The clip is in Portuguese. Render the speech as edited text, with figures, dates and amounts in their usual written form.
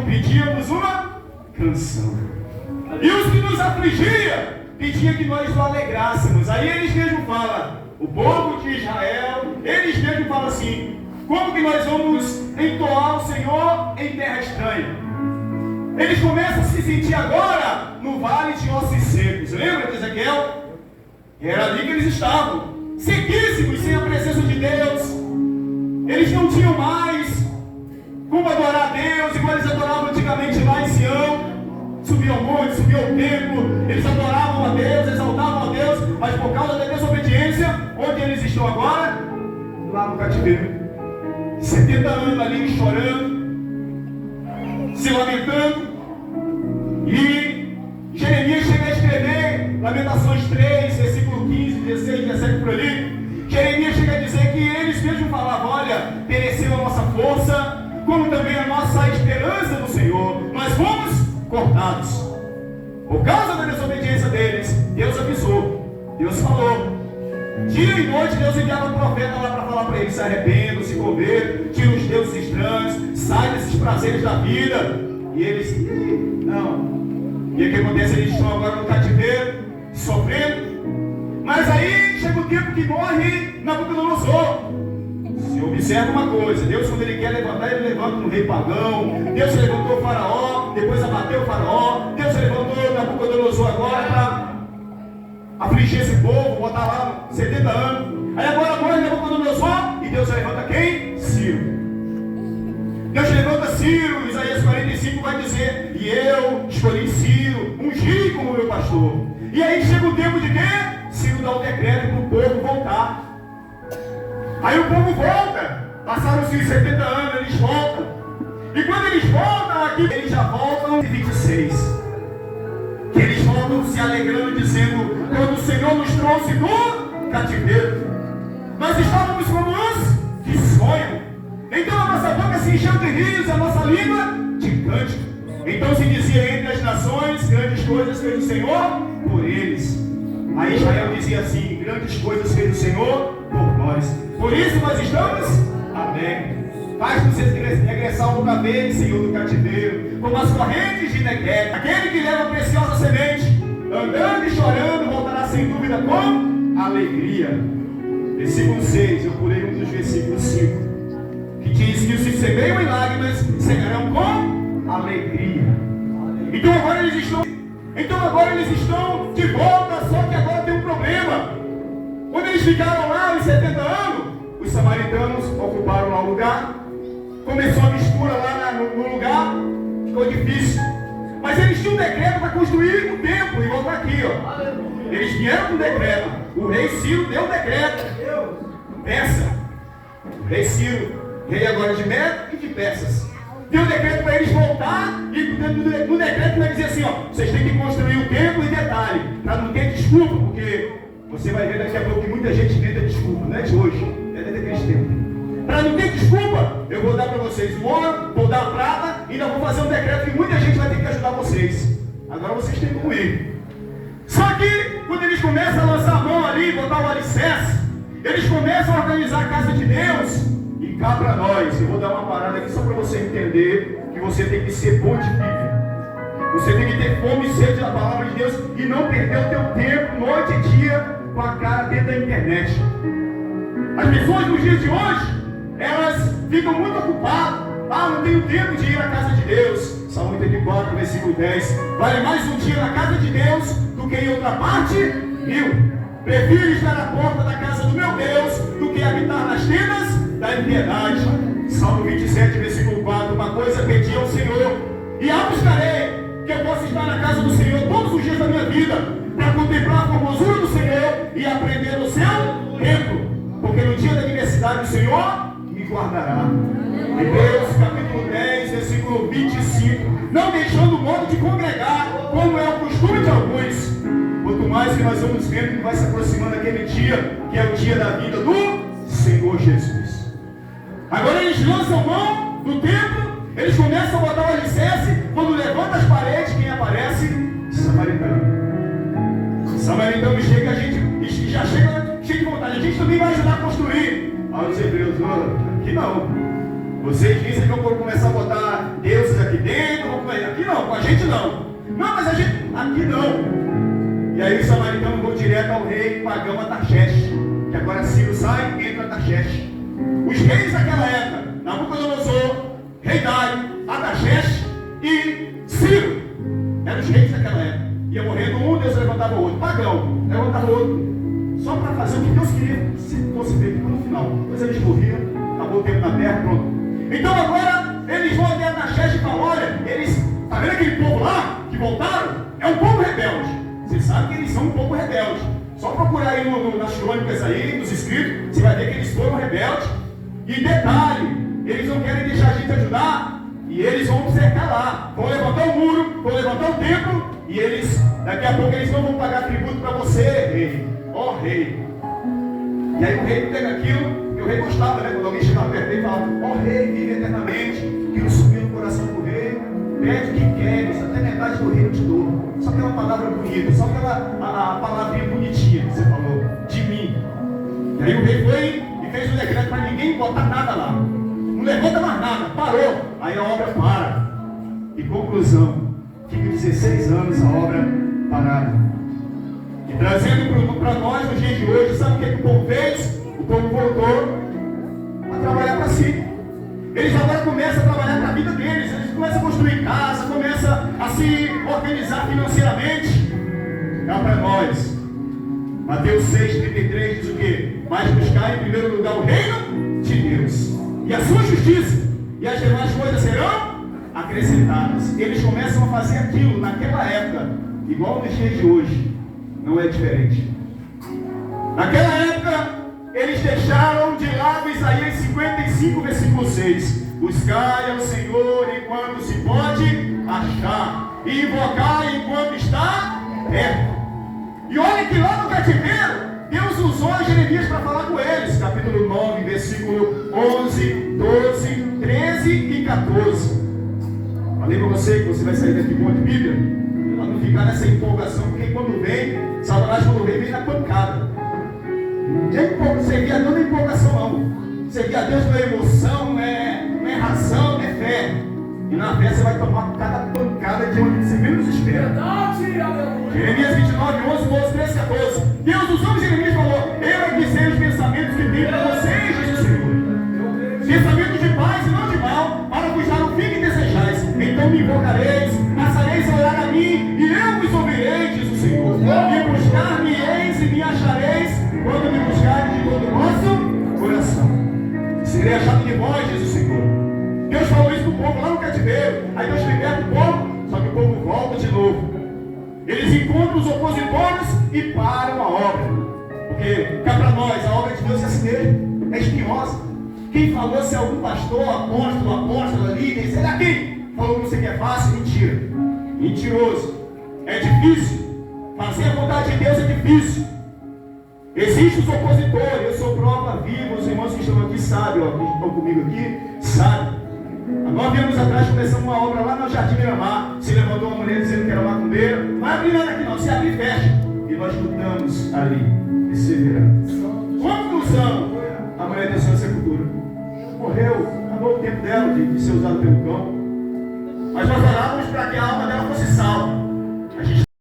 pedíamos uma canção. E os que nos afligia, pedia que nós o alegrássemos. Aí eles mesmos falam, o povo de Israel, eles mesmos falam assim, como que nós vamos entoar o Senhor em terra estranha? Eles começam a se sentir agora no vale de ossos secos. Lembra de Ezequiel? Era ali que eles estavam, sequíssimos, sem a presença de Deus. Eles não tinham mais como adorar a Deus, igual eles adoravam antigamente lá em Sião. Subiam ao monte, subiam ao templo, eles adoravam a Deus, exaltavam a Deus, mas por causa da desobediência, onde eles estão agora? Lá no cativeiro. 70 anos ali chorando, se lamentando. E Jeremias chega a escrever, Lamentações 3, versículo 15, 16, 17 por ali. Jeremias chega a dizer que eles mesmos falavam, olha, pereceu a nossa força, como também a nossa esperança no Senhor. Nós fomos cortados. Por causa da desobediência deles, Deus avisou, Deus falou. Dia e noite Deus enviava um profeta lá para falar para eles, se arrependam, se convertam, tirem os deuses estranhos, saiam desses prazeres da vida. E eles, não. E o que acontece? Eles estão agora no cativeiro, sofrendo. Mas aí chega o tempo que morre Nabucodonosor. Se observa uma coisa, Deus quando Ele quer levantar, Ele levanta um rei pagão. Deus levantou o faraó, depois abateu o faraó. Deus levantou Nabucodonosor agora para afligir esse povo, botar lá 70 anos. Aí agora morre Nabucodonosor e Deus levanta quem? Ciro. Deus levanta Ciro, Isaías 45 vai dizer, e eu escolhi Ciro, ungi como meu pastor. E aí chega o tempo de quê? Ciro dá o decreto para o povo voltar. Aí o povo volta, passaram-se os 70 anos, eles voltam. E quando eles voltam aqui, eles já voltam em 26. Que eles voltam se alegrando, dizendo, quando o Senhor nos trouxe do cativeiro, nós estávamos como os que sonham. Então a nossa boca se encheu de rios, a nossa língua de cântico. Então se dizia entre as nações, grandes coisas fez o Senhor por eles. Aí Israel dizia assim, grandes coisas fez o Senhor por nós. Por isso nós estamos alegres. Faz-nos regressar outra vez, Senhor, do cativeiro, como as correntes de Negueb. Aquele que leva a preciosa semente, andando e chorando, voltará sem dúvida com alegria. Versículo 6, eu pulei um dos versículos 5. Que diz que os que semeiam em lágrimas cegarão com alegria. Então agora eles estão de volta, só que agora tem um problema. Quando eles ficaram lá os 70 anos, os samaritanos ocuparam lá o lugar, começou a mistura lá no lugar, ficou difícil. Mas eles tinham um decreto para construir um templo, igual está aqui, ó. Eles vieram com um decreto. O rei Ciro deu um decreto. Peça. O rei Ciro, rei agora de Medo e de Persas, deu um decreto para eles voltar. E no decreto vai dizer assim, ó, vocês têm que construir o templo e detalhe, para não ter desculpa, porque você vai ver daqui a pouco que muita gente inventa desculpa, não é de hoje, é daqueles tempos. Para não ter desculpa, eu vou dar para vocês o ouro, vou dar a prata, e ainda vou fazer um decreto que muita gente vai ter que ajudar vocês. Agora vocês têm como ir. Só que, quando eles começam a lançar a mão ali, botar o alicerce, eles começam a organizar a casa de Deus. E cá para nós, eu vou dar uma parada aqui só para você entender que você tem que ser bom de Bíblia. Você tem que ter fome e sede da palavra de Deus e não perder o teu tempo, noite e dia, com a cara dentro da internet. As pessoas nos dias de hoje, elas ficam muito ocupadas. Ah, não tenho tempo de ir à casa de Deus. Salmo 84, versículo 10. Vale mais um dia na casa de Deus do que em outra parte 1000. Prefiro estar à porta da casa do meu Deus do que habitar nas tendas da impiedade. Salmo 27, versículo 4. Uma coisa pedi ao Senhor e a buscarei, que eu possa estar na casa do Senhor todos os dias da minha vida, para contemplar a formosura do Senhor e aprender no seu templo, porque no dia da adversidade o Senhor me guardará. Hebreus capítulo 10, versículo 25. Não deixando o modo de congregar, como é o costume de alguns. Quanto mais que nós vamos vendo que vai se aproximando aquele dia, que é o dia da vida do Senhor Jesus. Agora eles lançam mão do templo, eles começam a botar o alicerce. Quando levanta as paredes, quem aparece? Samaritano. Samaritano chega, a gente já chega cheio de vontade. A gente também vai ajudar a construir. Aí os hebreus, aqui não. Vocês dizem que eu vou começar a botar deuses aqui dentro, aqui não, com a gente não. Não, mas a gente, aqui não. E aí os samaritanos vão direto ao rei pagão Artaxerxes, que agora Ciro sai, entra Artaxerxes. Os reis daquela época, Nabucodonosor, rei Dário, Artaxerxes e Ciro, eram os reis daquela época. Ia morrendo um, Deus levantava o outro. Pagão, levantava o outro. Só para fazer o que Deus queria, se fosse feito no final. Depois eles morriam, acabou o tempo na terra, pronto. Então agora, eles vão até Artaxerxes e falam, olha, eles, tá vendo aquele povo lá, que voltaram? É um povo rebelde. Você sabe que eles são um povo rebelde. Só procurar aí nas crônicas aí, nos escritos, você vai ver que eles foram rebeldes. E detalhe, eles não querem deixar a gente ajudar, e eles vão cercar lá. Vão levantar o muro, vão levantar o templo, e eles, daqui a pouco eles não vão pagar tributo para você, rei. Ó rei. E aí o rei pega aquilo, e o rei gostava, né? Quando alguém chegava perto dele e falava, ó rei, vive eternamente, aquilo subiu no coração do rei, pede o que queres, até metade do rei eu te dou. Só aquela palavra bonita, só aquela palavrinha bonitinha que você falou, de mim. E aí o rei foi e fez um decreto para ninguém botar nada lá. Não levanta mais nada, parou. Aí a obra para. E conclusão, fica 16 anos a obra parada. E trazendo para nós no dia de hoje, sabe o que o povo fez? O povo voltou a trabalhar para si. Eles agora começam a trabalhar para a vida deles. Eles começam a construir casa, começam a se organizar financeiramente. Cá para nós. Mateus 6,33 diz o quê? Mas buscar em primeiro lugar o reino de Deus e a sua justiça, e as demais coisas serão acrescentadas. Eles começam a fazer aquilo naquela época, igual nos dias de hoje. Não é diferente. Naquela época, eles deixaram de lado Isaías 55, versículo 6. Buscai ao Senhor enquanto se pode achar, e invocai enquanto está perto. E olha que lá no cativeiro, Deus usou Jeremias para falar com eles. Capítulo 9, versículo 11, 12, 13 e 14. Falei para você que você vai sair daqui com a Bíblia, para não ficar nessa empolgação, porque quando vem, Satanás quando vem na pancada. Servir a Deus não é empolgação não. Servir a Deus não é emoção, não é razão, não é fé. E na fé você vai tomar cada pancada de onde você menos espera. Jeremias 29, 11, 12, 13, 14. Deus usou Jeremias e falou, eu é que sei os pensamentos que tenho para vocês, diz o Senhor. Pensamentos de paz e não de mal, para vos dar o fim que desejais. Então me invocareis, passareis a orar a mim, e eu vos ouvirei, diz o Senhor. E buscar-me-eis e me achareis, quando me buscarem de todo o vosso coração. Serei achado de vós, diz o Senhor. Deus falou isso para o povo lá no cativeiro. Aí Deus liberta o povo, só que o povo volta de novo. Eles encontram os opositores e param a obra. Porque cá para nós, a obra de Deus é assim mesmo, é espinhosa. Quem falou se é algum pastor, apóstolo, líder, sei lá quem falou que você quer fácil, mentira. Mentiroso. É difícil. Fazer a vontade de Deus é difícil. Existem os opositores, eu sou prova viva, os irmãos que estão aqui sabem, ó, que estão comigo aqui, sabem. Há 9 anos atrás começamos uma obra lá no Jardim Miramar. Se levantou uma mulher dizendo que era macumbeira. Não vai abrir nada aqui não, se abrir fecha. E nós lutamos ali, perseverando. Conclusão, a mulher desceu na sepultura. Morreu, acabou o tempo dela de ser usada pelo cão. Mas nós orávamos para que a alma